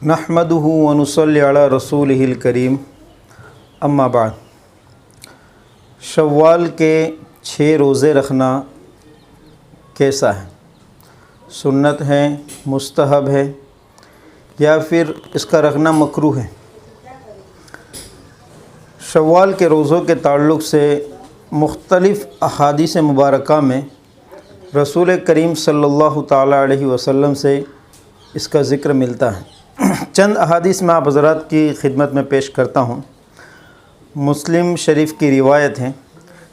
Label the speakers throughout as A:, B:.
A: नहमदुहु व नुसल्ली अला रसूलिहिल करीम अम्मा बाद। शव्वाल के 6 रोज़े रखना कैसा है? सुन्नत है, मुस्तहब है या फिर इसका रखना मकरूह है? शव्वाल के रोज़ों के ताल्लुक़ से मुख्तलिफ़ अहादीस मुबारका में रसूल करीम सल्लल्लाहु ताला अलैहि वसल्लम से इसका ज़िक्र मिलता है। चंद अहादीस में आप हज़रात की खिदमत में पेश करता हूँ। मुस्लिम शरीफ की रिवायत है,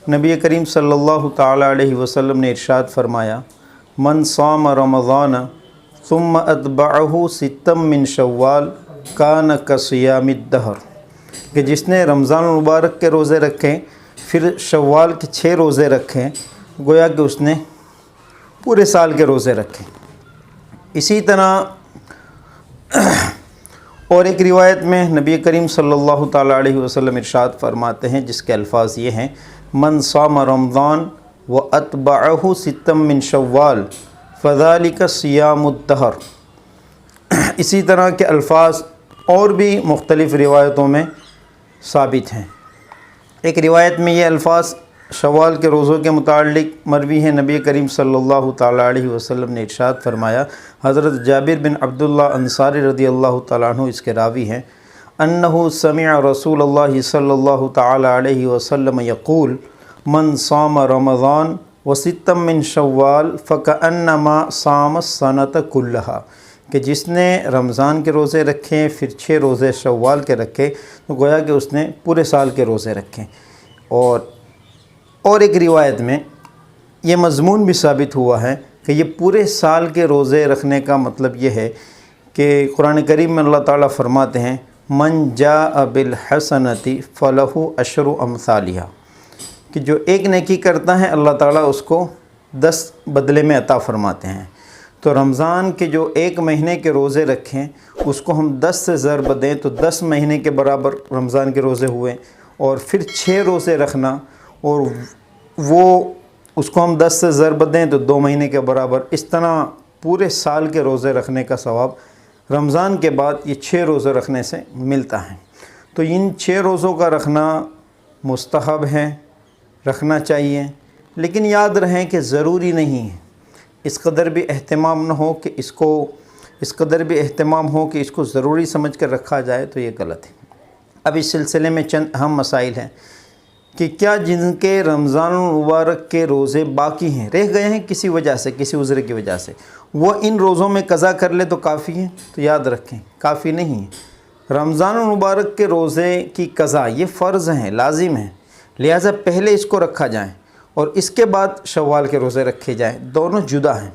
A: नबी करीम सल्लल्लाहु ताला अलैहि वसल्लम ने इरशाद फरमाया, मन साम रमज़ान सुम्मा अतबअहु सित्तम मिन शव्वाल कान कसियामिद दहर, कि जिसने रमज़ान मुबारक के रोज़े रखें फिर शव्वाल के 6 रोज़े रखें, गोया कि उसने पूरे साल के रोज़े रखें। इसी तरह और एक रिवायत में नबी करीम सल्लल्लाहु ताला अलैहि वसल्लम इरशाद फरमाते हैं, जिसके अल्फाज ये हैं, मन साम रमज़ान व अतबअहु सित्तम मिन शव्वाल फ़ज़ालिका सियामुद दहर। इसी तरह के अल्फाज और भी मुख्तलिफ़ रिवायतों में साबित हैं। एक रिवायत में ये अल्फाज शव्वाल के रोज़ों के मुताल्लिक़ मरवी हैं। नबी करीम सल्लल्लाहु ताला अलैहि वसल्लम ने इरशाद फरमाया, हज़रत जाबिर बिन अब्दुल्लाह अंसारी रज़ियल्लाहु ताला अन्हु इसके रावी हैं, अन्नहु समिअ रसूलुल्लाह सल्लल्लाहु ताला अलैहि वसल्लम यक़ूल मन साम रमज़ान व सित्तम मिन शव्वाल फ़कअन्नमा साम सनत कुल्लहा, कि जिसने रमज़ान के रोज़े रखें फिर 6 रोज़े शव्वाल के रखे तो गोया कि उसने पूरे साल के रोज़े रखें। और एक रिवायत में ये मज़मून भी साबित हुआ है कि ये पूरे साल के रोज़े रखने का मतलब ये है कि कुरान करीम में अल्लाह ताला फरमाते हैं, मन जाअ बिल हसनति फलहु अशरु अमसालिहा, कि जो एक नेकी करता है अल्लाह ताला उसको 10 बदले में अता फरमाते हैं। तो रमज़ान के जो 1 महीने के रोज़े रखें उसको हम 10 से ज़रब दें तो 10 महीने के बराबर रमज़ान के रोज़े हुए, और फिर 6 रोज़े रखना और वो उसको हम 10 से ज़रब दें तो 2 महीने के बराबर। इस तरह पूरे साल के रोज़े रखने का सवाब रमज़ान के बाद ये 6 रोज़े रखने से मिलता है। तो इन 6 रोज़ों का रखना मुस्तहब है, रखना चाहिए, लेकिन याद रहें कि ज़रूरी नहीं है। इस कदर भी अहतमाम न हो कि इसको ज़रूरी समझ कर रखा जाए, तो ये गलत है। अब इस सिलसिले में चंद अहम मसाइल हैं कि क्या जिनके रमज़ान मुबारक के रोज़े बाकी हैं, रह गए हैं किसी वजह से, किसी उज़्र की वजह से, वो इन रोज़ों में कज़ा कर ले तो काफ़ी है? तो याद रखें, काफ़ी नहीं है। रमज़ान मुबारक के रोज़े की कज़ा ये फ़र्ज़ हैं, लाजिम है, लिहाजा पहले इसको रखा जाए और इसके बाद शव्वाल के रोज़े रखे जाएँ, दोनों जुदा हैं।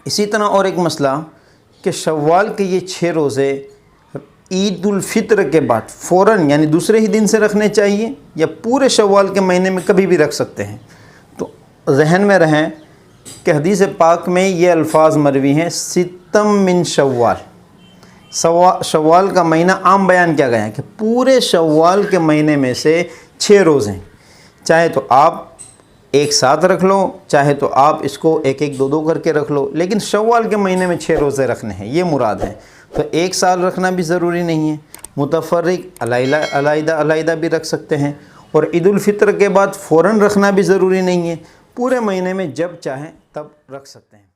A: इसी तरह और एक मसला कि शव्वाल के ये 6 रोज़े ईद उल फ़ित्र के बाद फ़ौरन यानी दूसरे ही दिन से रखने चाहिए या पूरे शव्वाल के महीने में कभी भी रख सकते हैं? तो जहन में रहें कि हदीस पाक में ये अल्फाज मरवी हैं, सित्तम मिन शव्वाल। शव्वाल का महीना आम बयान किया गया है कि पूरे शव्वाल के महीने में से 6 रोज़ हैं, चाहे तो आप एक साथ रख लो, चाहे तो आप इसको 1-1, 2-2 करके रख लो, लेकिन शव्वाल के महीने में 6 रोज़े रखने हैं, ये मुराद है। तो एक साल रखना भी ज़रूरी नहीं है, मुतफ़र्रिक़ अलहदा भी रख सकते हैं, और ईद उल फ़ित्र के बाद फ़ौरन रखना भी ज़रूरी नहीं है, पूरे महीने में जब चाहें तब रख सकते हैं।